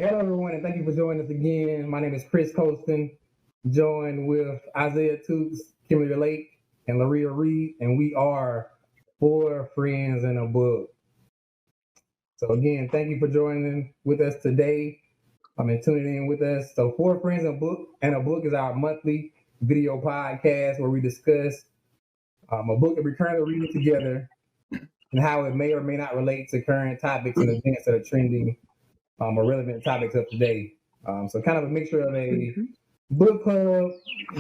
Hello, everyone, and thank you for joining us again. My name is Chris Colston, joined with Isaiah Toots, Kimberly Lake, and Laria Reed, and we are Four Friends in a Book. So again, thank you for joining with us today. And tuning in with us. So Four Friends in a Book is our monthly video podcast where we discuss a book that we're currently reading together and how it may or may not relate to current topics and events that are trending or relevant topics of today. So kind of a mixture of a book club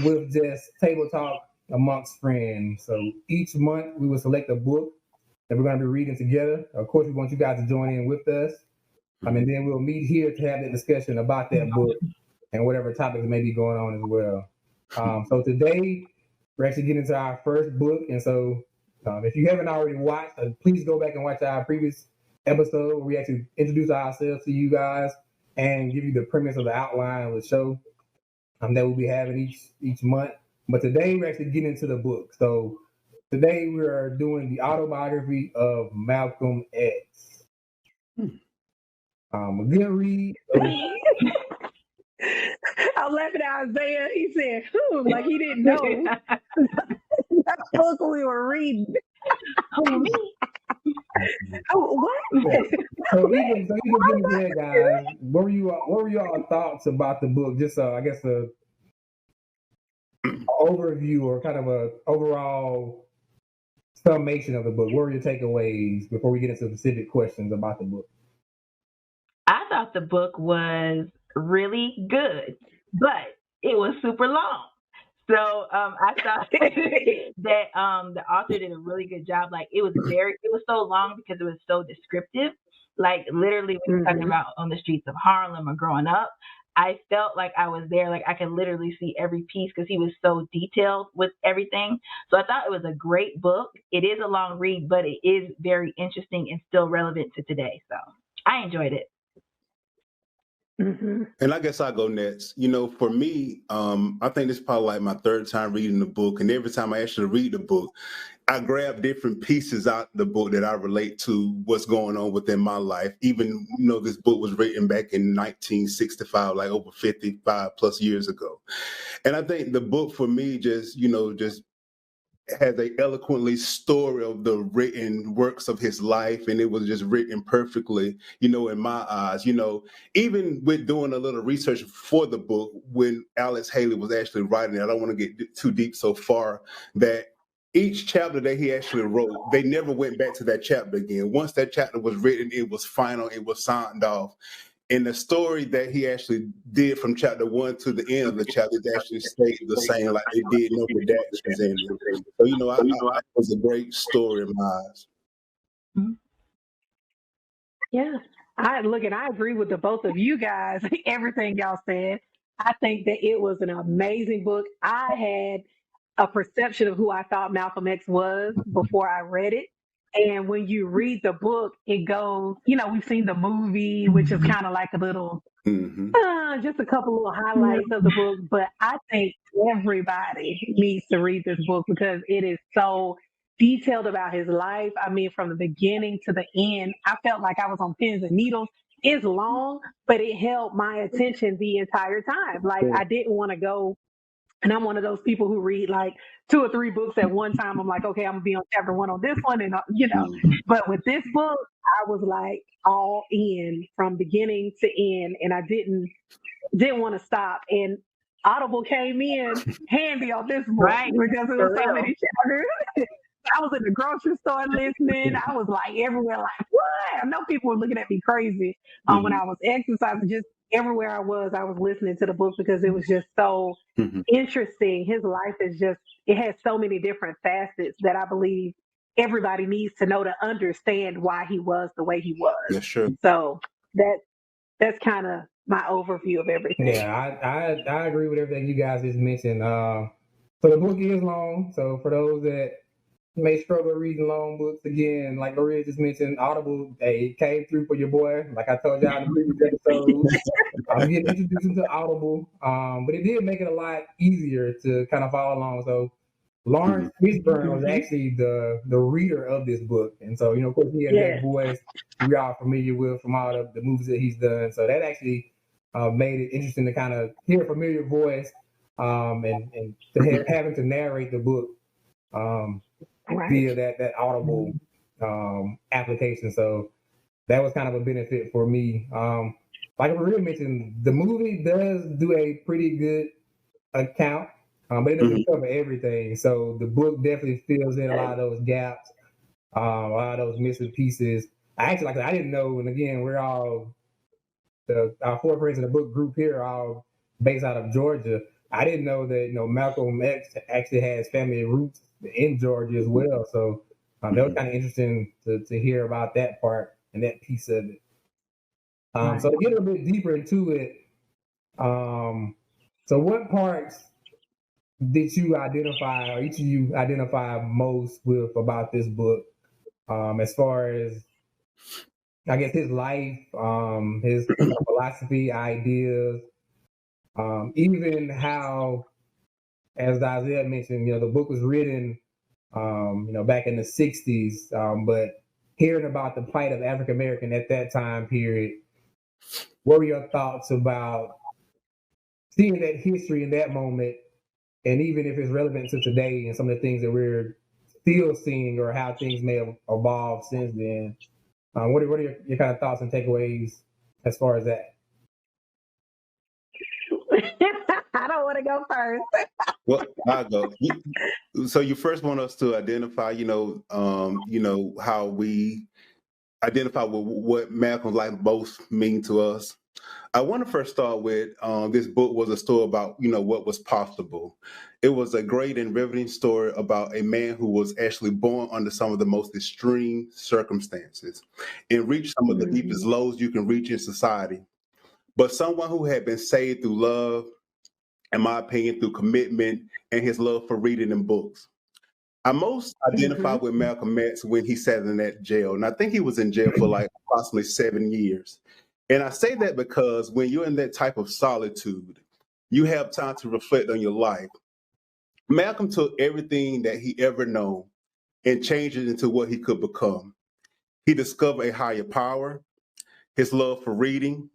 with just table talk amongst friends. So each month we will select a book that we're going to be reading together. Of course, we want you guys to join in with us. And then we'll meet here to have the discussion about that book and whatever topics may be going on as well. So today we're actually getting into our first book. And so if you haven't already watched, please go back and watch our previous episode where we actually introduce ourselves to you guys and give you the premise of the outline of the show that we'll be having each month. But today we're actually getting into the book. So today we are doing the autobiography of Malcolm X. A good read. I'm laughing at Isaiah. He said, like he didn't know that book we were reading. What? So even there, guys, what were y'all thoughts about the book? Just I guess a overview or kind of a overall summation of the book. What were your takeaways before we get into specific questions about the book? I thought the book was really good, but it was super long. So I thought that the author did a really good job. Like it was so long because it was so descriptive. Like literally we were talking about on the streets of Harlem or growing up. I felt like I was there. Like I could literally see every piece because he was so detailed with everything. So I thought it was a great book. It is a long read, but it is very interesting and still relevant to today. So I enjoyed it. And I guess I'll go next. For me, I think this is probably like my third time reading the book. And every time I actually read the book, I grab different pieces out the book that I relate to what's going on within my life. Even, this book was written back in 1965, like over 55 plus years ago. And I think the book for me just has a eloquently story of the written works of his life, and it was just written perfectly, in my eyes. Even with doing a little research for the book, when Alex Haley was actually writing it, I don't want to get too deep so far, that each chapter that he actually wrote, they never went back to that chapter again. Once that chapter was written, it was final, it was signed off. And the story that he actually did from chapter 1 to the end of the chapter actually stayed the same, like it did no redactions in it. So, I it was a great story in my eyes. Yeah. I agree with the both of you guys, everything y'all said. I think that it was an amazing book. I had a perception of who I thought Malcolm X was before I read it. And when you read the book, it goes, we've seen the movie, which is kind of like a little, just a couple little highlights of the book. But I think everybody needs to read this book because it is so detailed about his life. I mean, from the beginning to the end, I felt like I was on pins and needles. It's long, but it held my attention the entire time. Like I didn't want to go. And I'm one of those people who read like 2 or 3 books at one time. I'm like, okay, I'm gonna be on chapter 1 on this one, and But with this book, I was like all in from beginning to end, and I didn't want to stop. And Audible came in handy on this book because it was so many chapters. I was in the grocery store listening. I was like everywhere, like what? I know people were looking at me crazy when I was exercising. Just everywhere I was listening to the book because it was just so interesting. His life is it has so many different facets that I believe everybody needs to know to understand why he was the way he was. Yeah, sure. So that's kind of my overview of everything. Yeah, I agree with everything you guys just mentioned. So the book is long. So for those that may struggle reading long books, again, like Maria just mentioned, Audible, it came through for your boy. Like I told y'all in the previous episode, I'm getting introduced to Audible, but it did make it a lot easier to kind of follow along. So Lawrence Fishburne was Mhm. actually the reader of this book, and so of course, he has that Yes. voice we are familiar with from all the movies that he's done. So that actually made it interesting to kind of hear a familiar voice, and to having to narrate the book Right. via that audible application. So that was kind of a benefit for me. Like Maria mentioned, the movie does do a pretty good account, but it doesn't cover everything. So the book definitely fills in a lot of those gaps, a lot of those missing pieces. I actually, like I didn't know, and again, we're all our four friends in the book group here are all based out of Georgia. I didn't know that Malcolm X actually has family roots in Georgia as well. So that was kind of interesting to hear about that part and that piece of it. So to get a bit deeper into it, so what parts did you identify, or each of you identify most with about this book, as far as, I guess, his life, his philosophy, ideas, even how, as Isaiah mentioned, the book was written, back in the 60s, but hearing about the plight of African American at that time period, what were your thoughts about seeing that history in that moment, and even if it's relevant to today and some of the things that we're still seeing or how things may have evolved since then? What are your kind of thoughts and takeaways as far as that? I don't want to go first. Well, I'll go. So you first want us to identify, how we identify what Malcolm's life most mean to us. I want to first start with this book was a story about, what was possible. It was a great and riveting story about a man who was actually born under some of the most extreme circumstances and reached some of the deepest lows you can reach in society. But someone who had been saved through love, in my opinion, through commitment and his love for reading and books. I most identify with Malcolm X when he sat in that jail. And I think he was in jail for like approximately 7 years. And I say that because when you're in that type of solitude, you have time to reflect on your life. Malcolm took everything that he ever known and changed it into what he could become. He discovered a higher power, his love for reading,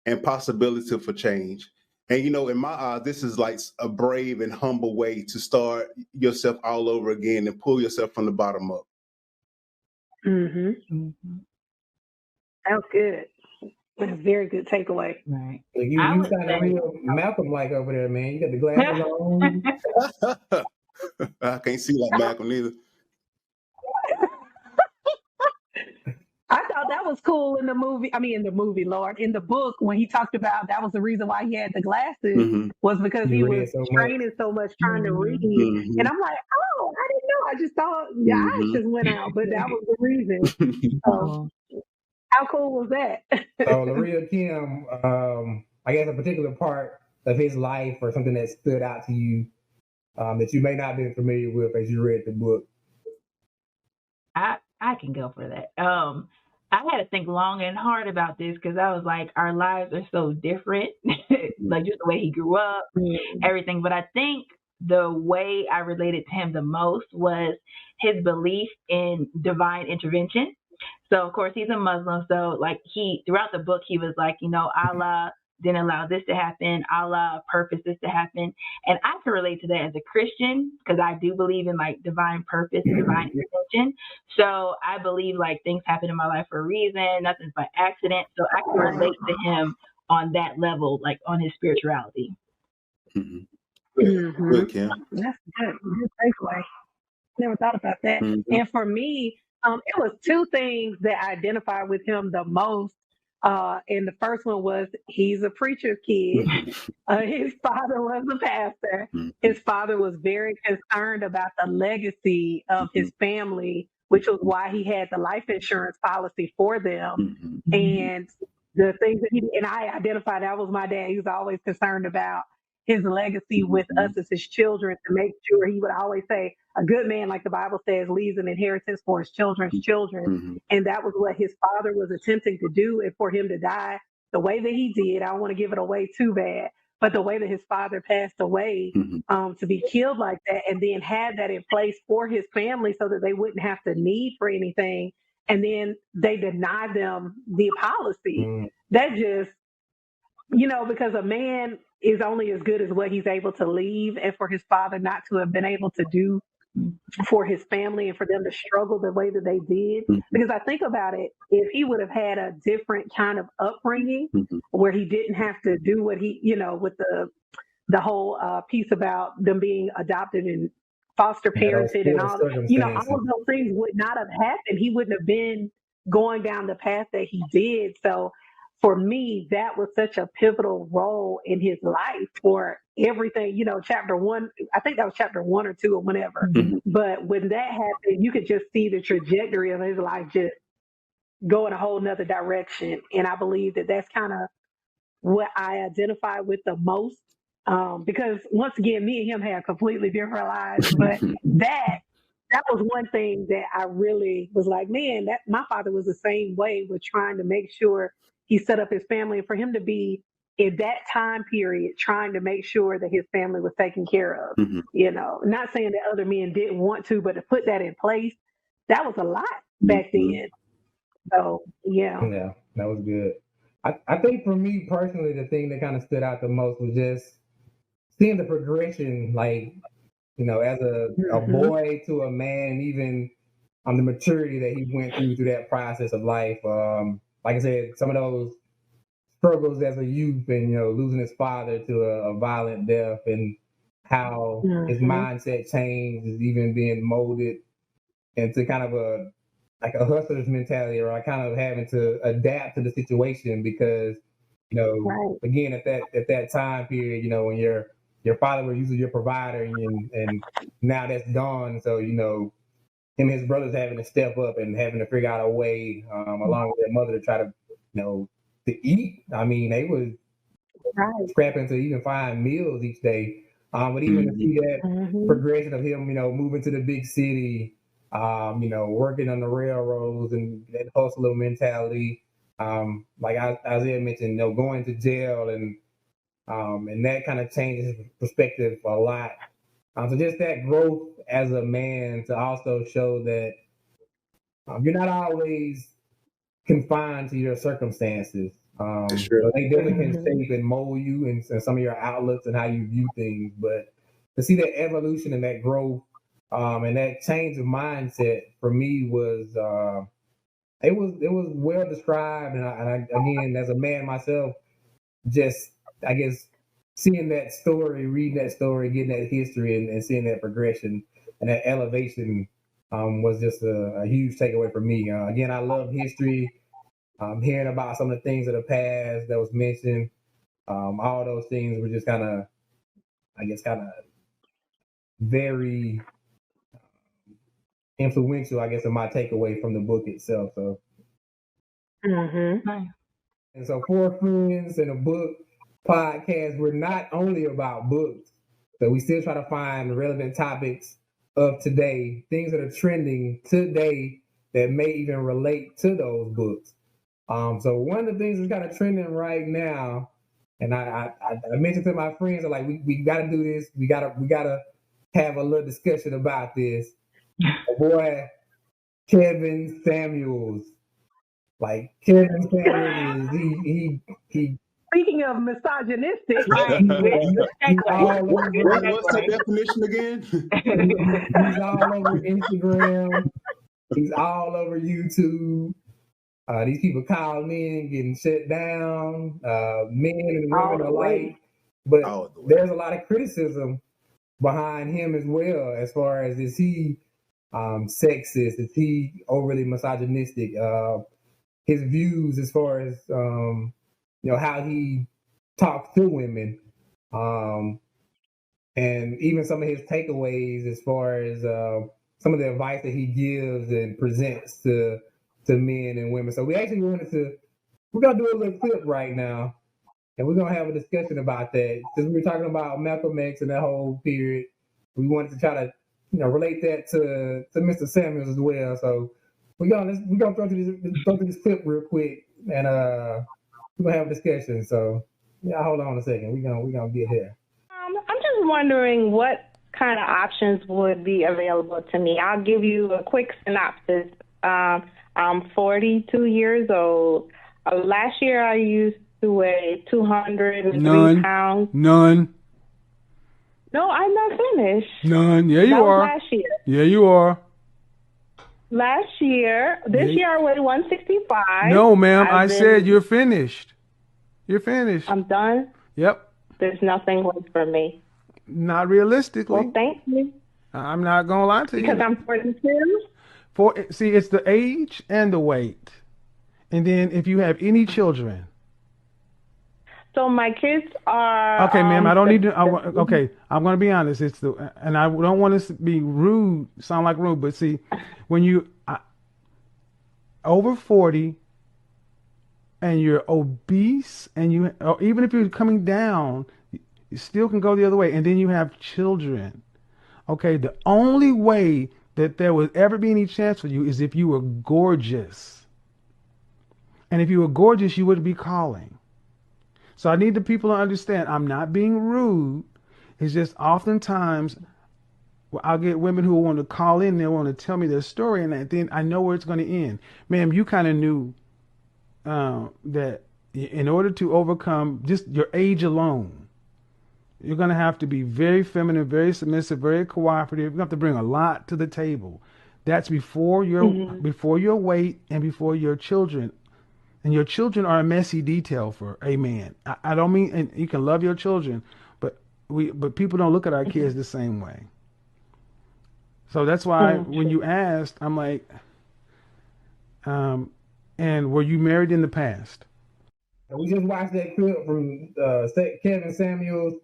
and possibility for change. And in my eyes, this is like a brave and humble way to start yourself all over again and pull yourself from the bottom up. Mm-hmm. That was good. That's a very good takeaway. Right. You sound a real Malcolm-like over there, man. You got the glasses on. I can't see like Malcolm either. I thought that was cool in the movie. I mean, in the movie, Lord, in the book, when he talked about that was the reason why he had the glasses was because he was training so much trying to read. And I'm like, oh, I didn't know. I just thought the eyes just went out, but that was the reason. How cool was that? So Laria Kim, I guess a particular part of his life or something that stood out to you that you may not have been familiar with as you read the book. I can go for that. I had to think long and hard about this because I was like, our lives are so different, like just the way he grew up, everything. But I think the way I related to him the most was his belief in divine intervention. So of course he's a Muslim. So like throughout the book, he was like, Allah didn't allow this to happen. Allah purposed this to happen. And I can relate to that as a Christian because I do believe in like divine purpose and divine intervention. So I believe like things happen in my life for a reason. Nothing's by accident. So I can relate to him on that level, like on his spirituality. Good, Kim. That's good. Good takeaway. Never thought about that. And for me, it was two things that I identified with him the most. And the first one was he's a preacher's kid. His father was a pastor. His father was very concerned about the legacy of his family, which was why he had the life insurance policy for them. And the things that and I identified, that was my dad. He was always concerned about his legacy with us as his children, to make sure, he would always say, a good man, like the Bible says, leaves an inheritance for his children's children. And that was what his father was attempting to do. And for him to die the way that he did, I don't want to give it away too bad, but the way that his father passed away, to be killed like that, and then had that in place for his family so that they wouldn't have to need for anything, and then they denied them the policy. That just, because a man is only as good as what he's able to leave, and for his father not to have been able to do for his family and for them to struggle the way that they did. Because I think about it, if he would have had a different kind of upbringing where he didn't have to do what he, with the whole piece about them being adopted and foster parented and all, all of those things would not have happened. He wouldn't have been going down the path that he did. So for me, that was such a pivotal role in his life for everything, chapter 1, I think that was chapter 1 or 2 or whatever. But when that happened, you could just see the trajectory of his life just go in a whole nother direction. And I believe that that's kind of what I identify with the most. Because once again, me and him have completely different lives, but that was one thing that I really was like, man, that my father was the same way with trying to make sure he set up his family, and for him to be in that time period trying to make sure that his family was taken care of. Not saying that other men didn't want to, but to put that in place, that was a lot back then. So yeah, that was good. I think for me personally, the thing that kind of stood out the most was just seeing the progression, like, as a boy to a man, and even the maturity that he went through that process of life. Like I said, some of those struggles as a youth, and losing his father to a violent death, and how his mindset changed, is even being molded into kind of a hustler's mentality, or kind of having to adapt to the situation because, again, at that time period, when your father was usually your provider, and now that's gone. So, him and his brothers having to step up and having to figure out a way, along with their mother, to try to, to eat. I mean, they was scrapping to even find meals each day. But even to see that progression of him, moving to the big city, working on the railroads, and that hustler mentality, like Isaiah mentioned, going to jail, and that kind of changes his perspective a lot. So just that growth as a man, to also show that you're not always confined to your circumstances. So they definitely can shape and mold you and some of your outlooks and how you view things. But to see that evolution and that growth, and that change of mindset, for me was it was well described. And I again, as a man myself, just I guess seeing that story, reading that story, getting that history, and seeing that progression and that elevation was just a huge takeaway for me. Again, I love history. Hearing about some of the things of the past that was mentioned, all those things were just kind of very influential, I guess, in my takeaway from the book itself. So, and so, Four Friends in a Book podcast, we're not only about books, but we still try to find relevant topics of today, things that are trending today that may even relate to those books. So one of the things that's kind of trending right now, and I mentioned to my friends, like, we got to do this. We gotta have a little discussion about this. Boy, Kevin Samuels. Like, Kevin Samuels is he. Speaking of misogynistic, What's the definition again? He's all over Instagram. He's all over YouTube. These people calling in, getting shut down, men and women alike. But there's a lot of criticism behind him as well, as far as, is he sexist? Is he overly misogynistic? His views as far as how he talks to women, and even some of his takeaways as far as some of the advice that he gives and presents to men and women. So we're gonna do a little clip right now, and we're gonna have a discussion about that. Since we're talking about Malcolm X and that whole period, we wanted to try to relate that to Mr. Samuels as well. So we're gonna throw through this clip real quick, and we're gonna have a discussion. So Yeah, hold on a second. We gonna get here. I'm just wondering what kind of options would be available to me. I'll give you a quick synopsis. I'm 42 years old. Last year I used to weigh 203 pounds. None. No, I'm not finished. None. Yeah, you That was are. last year. Yeah, you are. This year I weighed 165. No, ma'am. I said you're finished. You're finished. I'm done. Yep. There's nothing left for me. Not realistically. Well, thank you. I'm not gonna lie to you. Because I'm 42. See, it's the age and the weight, and then if you have any children. So my kids are. Okay, ma'am. I don't need to. Okay, I'm gonna be honest. It's and I don't want to be rude. Sound like rude, but see, when you over 40 and you're obese, and or even if you're coming down, you still can go the other way, and then you have children. Okay, the only way that there would ever be any chance for you is if you were gorgeous. And if you were gorgeous, you wouldn't be calling. So I need the people to understand I'm not being rude. It's just oftentimes I'll get women who want to call in, they want to tell me their story, and then I know where it's going to end. Ma'am, you kind of knew that in order to overcome just your age alone, you're going to have to be very feminine, very submissive, very cooperative. You have to bring a lot to the table. That's before your weight and before your children. And your children are a messy detail for a man. I don't mean, and you can love your children, but people don't look at our kids the same way. So that's why when you asked, I'm like, and were you married in the past? We just watched that clip from Kevin Samuels.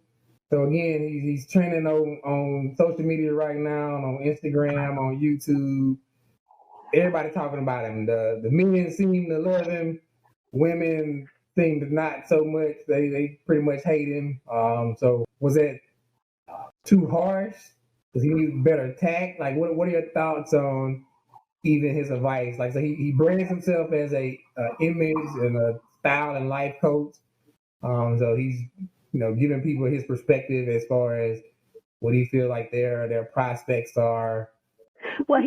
So again, he's trending on social media right now, on Instagram, on YouTube. Everybody talking about him. The men seem to love him. Women seem to not so much. They pretty much hate him. So was that too harsh? Does he need better tact? Like, what are your thoughts on even his advice? Like, so he brands himself as a image and a style and life coach. So he's giving people his perspective as far as what he feel like their prospects are. Well,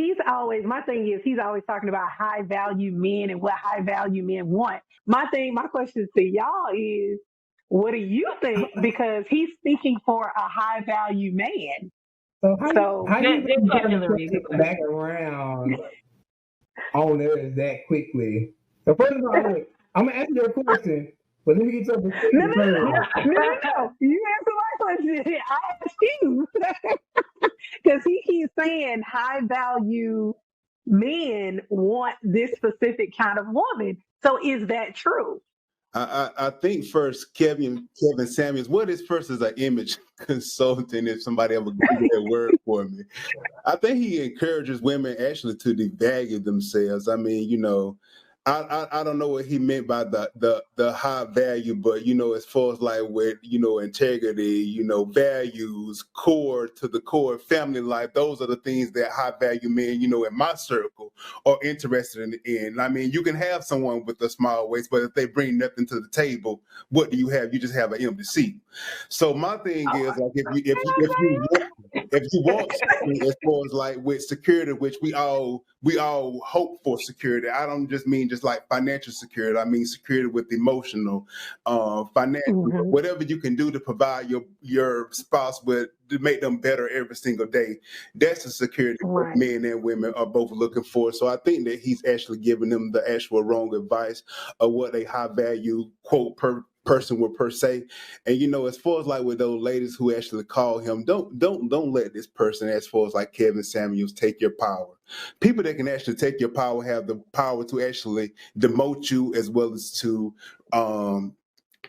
my thing is he's always talking about high value men and what high value men want. My question to y'all is, what do you think? Because he's speaking for a high value man. So how you get back around on us that quickly? So first of all, I'm gonna ask you a question. But let me get your perspective. No. You answer my question. I asked you. Because he keeps saying high value men want this specific kind of woman. So is that true? I think first, Kevin Samuels, what is first as an image consultant, if somebody ever gives that word for me. I think he encourages women actually to devalue themselves. I mean, I don't know what he meant by the high value, but as far as like with integrity, values, core to the core, family life, those are the things that high value men, in my circle are interested in. I mean, you can have someone with a small waist, but if they bring nothing to the table, what do you have? You just have an empty seat. So my thing is like if you want something as far as like with security, which we all hope for security. I don't just mean just like financial security. I mean security with emotional, financial, whatever you can do to provide your spouse with to make them better every single day. That's the security men and women are both looking for. So I think that he's actually giving them the actual wrong advice of what a high value quote person would per se. And as far as like with those ladies who actually call him, don't let this person, as far as like Kevin Samuels, take your power. People that can actually take your power have the power to actually demote you as well as to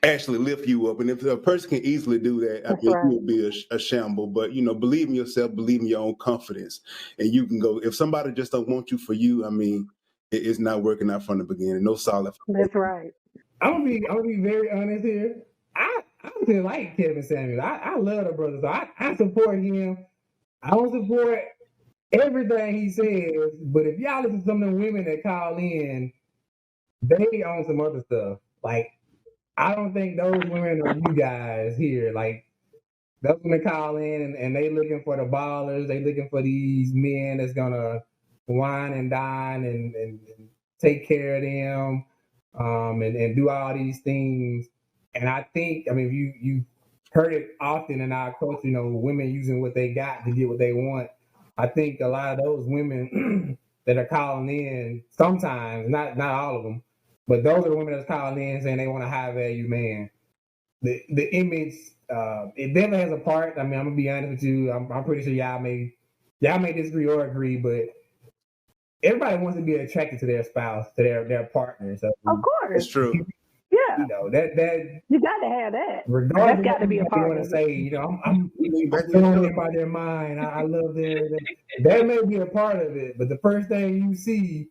actually lift you up. And if a person can easily do that, I mean, it would be a shamble. But believe in yourself, believe in your own confidence, and you can go. If somebody just don't want you for you, I mean, it's not working out from the beginning. No solid. That's right. I'm gonna be very honest here. I just like Kevin Samuels. I love the brother, so I support him. I don't support everything he says, but if y'all listen to some of the women that call in, they own some other stuff. Like I don't think those women are you guys here. Like those women call in and they looking for the ballers. They looking for these men that's gonna wine and dine and take care of them, and do all these things. And I think, I mean, you heard it often in our culture, you know, women using what they got to get what they want. I think a lot of those women that are calling in, sometimes, not all of them, but those are the women that's calling in saying they want a high value man. The image, it definitely has a part. I mean, I'm gonna be honest with you. I'm pretty sure y'all may disagree or agree, but everybody wants to be attracted to their spouse, to their partner. So Of course. It's true. Yeah. you know that You got to have that. regardless That's got to be a of what part they want of to it. say, you know, I'm thrown in by their mind. I love that may be a part of it, but the first thing you see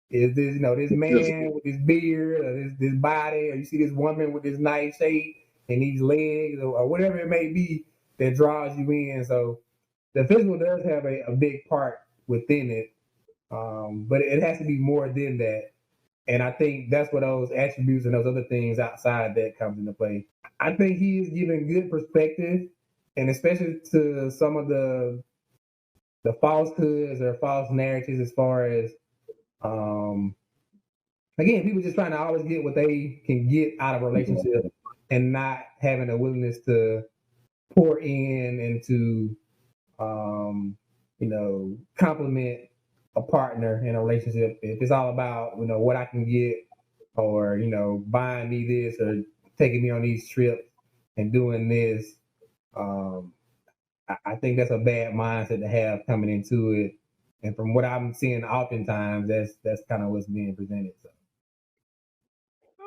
is this, you know, this man with his beard or this body, or you see this woman with this nice shape and these legs or whatever it may be that draws you in. So the physical does have a big part within it, but it has to be more than that. And I think that's where those attributes and those other things outside that comes into play. I think he is giving good perspective, and especially to some of the falsehoods or false narratives as far as, again, people just trying to always get what they can get out of a relationship and not having a willingness to pour in and to, you know, compliment a partner in a relationship. If it's all about, you know, what I can get, or, you know, buying me this or taking me on these trips and doing this, I think that's a bad mindset to have coming into it. And from what I'm seeing oftentimes, that's kind of what's being presented. So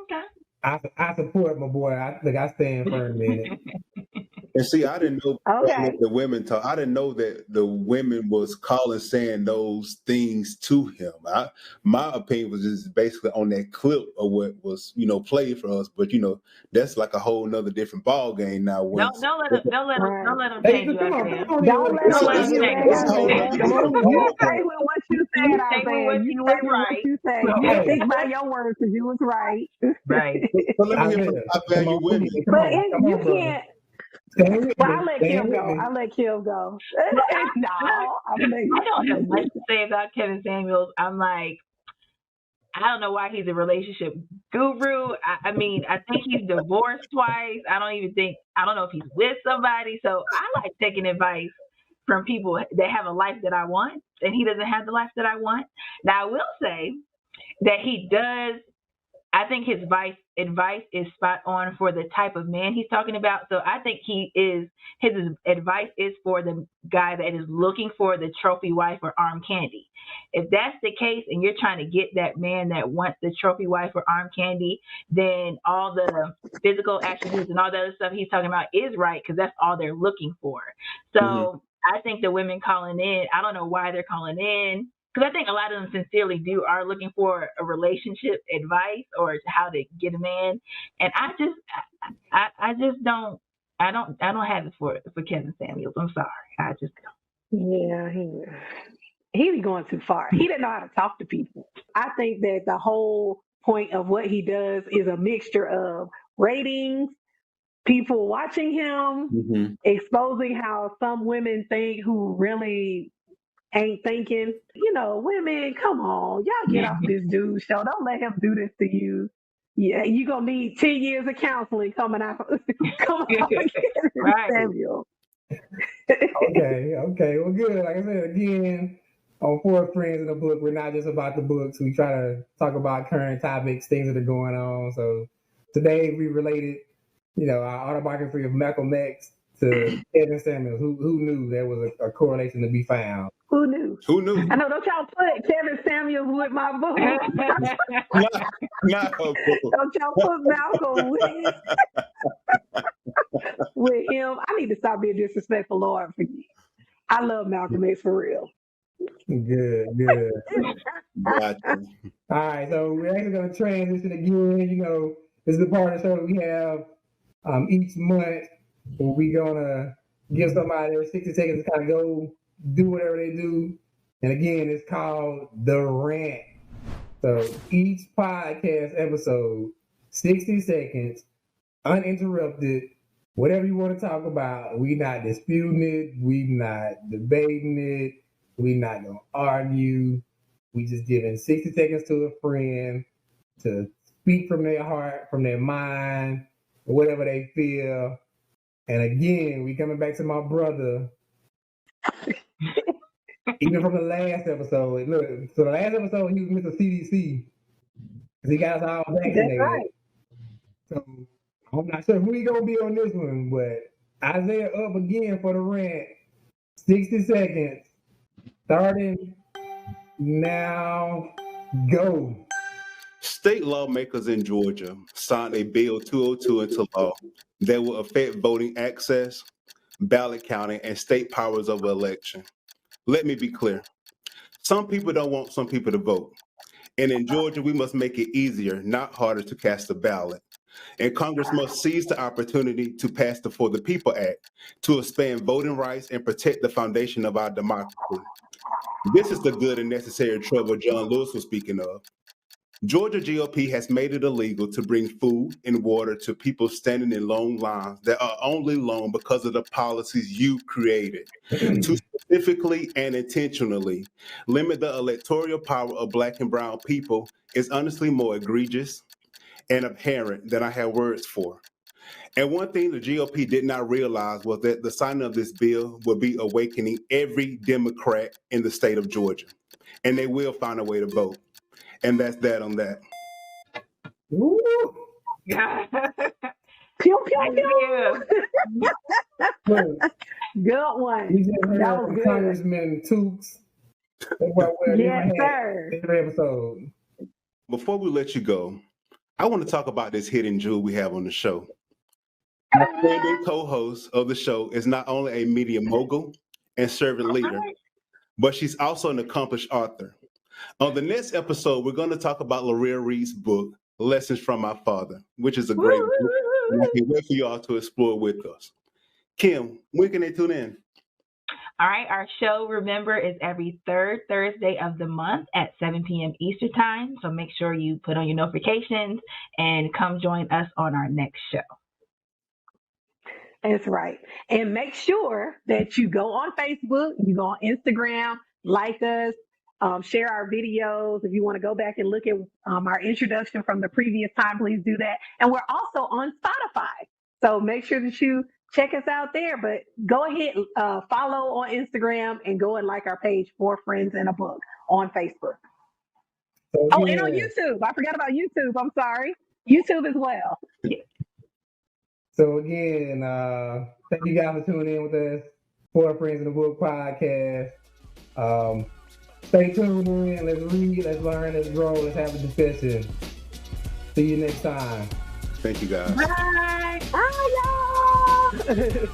Okay. I support my boy. I think I stand firm in it. And see, I didn't know Okay. the women talk. I didn't know that the women was calling saying those things to him. My opinion was just basically on that clip of what was, you know, played for us. But you know, that's like a whole nother different ball game now. Don't let him Hey, change you, come on, Isaiah. come on. Don't let Don't him let change him you change back, you. It's a whole Isaiah. nother different You ball stay game. with what you said, You stay with Isaiah. what You you stay was with right. what you said. No, You hey. stick by your words because you was right. Right. But let me hear from Isaiah, I come value on, women. come But on, come you on, brother. can't. Stand with Well, me. I'll let Stand Kim with go. me. I'll let Kim go. I No, I'm letting don't have you. much to say about Kevin Samuels. I'm like, I don't know why he's a relationship guru. I mean, I think he's divorced twice. I don't know if he's with somebody. So I like taking advice from people that have a life that I want, and he doesn't have the life that I want. Now, I will say that he does. I think his advice is spot on for the type of man he's talking about. So I think his advice is for the guy that is looking for the trophy wife or arm candy. If that's the case and you're trying to get that man that wants the trophy wife or arm candy, then all the physical attributes and all the other stuff he's talking about is right, because that's all they're looking for. So I think the women calling in, I don't know why they're calling in, because I think a lot of them sincerely are looking for a relationship advice or how to get a man. And I just don't have it for Kevin Samuels. I'm sorry, I just don't. Yeah, he be going too far. He didn't know how to talk to people. I think that the whole point of what he does is a mixture of ratings, people watching him, exposing how some women think who really ain't thinking. You know, women, come on, y'all get off this dude show. Don't let him do this to you. Yeah, you gonna need 10 years of counseling coming out. Right. Samuel. Okay. Well, good. Like I said, again, on Four Friends in the Book, we're not just about the books. We try to talk about current topics, things that are going on. So today we related, you know, our autobiography of Malcolm X to Kevin Samuels. Who knew there was a correlation to be found? Who knew? Who knew? I know, don't y'all put Kevin Samuels with my book. Not her book. Don't y'all put Malcolm with him. I need to stop being disrespectful, Lord, for you. I love Malcolm X for real. Good. Gotcha. All right, so we're actually going to transition again. You know, this is the part of the show that we have each month where we're going to give somebody 60 seconds to kind of go do whatever they do. And again, it's called The Rant. So each podcast episode, 60 seconds, uninterrupted. Whatever you want to talk about, we not disputing it. We not debating it. We not gonna argue. We just giving 60 seconds to a friend to speak from their heart, from their mind, whatever they feel. And again, we coming back to my brother. Even from the last episode, look. So the last episode, he was Mr. CDC because he got us all vaccinated. That's right. So I'm not sure who he gonna be on this one, but Isaiah up again for the rant. 60 seconds. Starting now. Go. State lawmakers in Georgia signed a Bill 202 into law that will affect voting access, ballot counting, and state powers of election. Let me be clear. Some people don't want some people to vote. And in Georgia, we must make it easier, not harder, to cast a ballot. And Congress must seize the opportunity to pass the For the People Act to expand voting rights and protect the foundation of our democracy. This is the good and necessary trouble John Lewis was speaking of. Georgia GOP has made it illegal to bring food and water to people standing in long lines that are only long because of the policies you created. To specifically and intentionally limit the electoral power of Black and brown people is honestly more egregious and apparent than I have words for. And one thing the GOP did not realize was that the signing of this bill would be awakening every Democrat in the state of Georgia, and they will find a way to vote. And that's that on that. Ooh. Pew, pew, pew. Look, Good one. we just heard That was from good. Congressman Tooks. That's why we're Yes, sir. every episode. Before we let you go, I want to talk about this hidden jewel we have on the show. My friend and co-host of the show is not only a media mogul and servant leader, but she's also an accomplished author. On the next episode, we're going to talk about Laria Reed's book, Lessons from My Father, which is a great book, and I can't wait for you all to explore with us. Kim, when can they tune in? All right, our show, remember, is every third Thursday of the month at 7 p.m. Eastern Time. So make sure you put on your notifications and come join us on our next show. That's right. And make sure that you go on Facebook, you go on Instagram, like us, share our videos. If you want to go back and look at our introduction from the previous time, please do that. And we're also on Spotify. So make sure that you check us out there. But go ahead, follow on Instagram and go and like our page, 4 Friends and a Book, on Facebook. So, Oh, and on YouTube. I forgot about YouTube. I'm sorry. YouTube as well. So again, thank you guys for tuning in with us. 4 Friends in the Book podcast. Stay tuned in. Let's read, let's learn, let's grow, let's have a discussion. See you next time. Thank you, guys. Bye. Bye, y'all.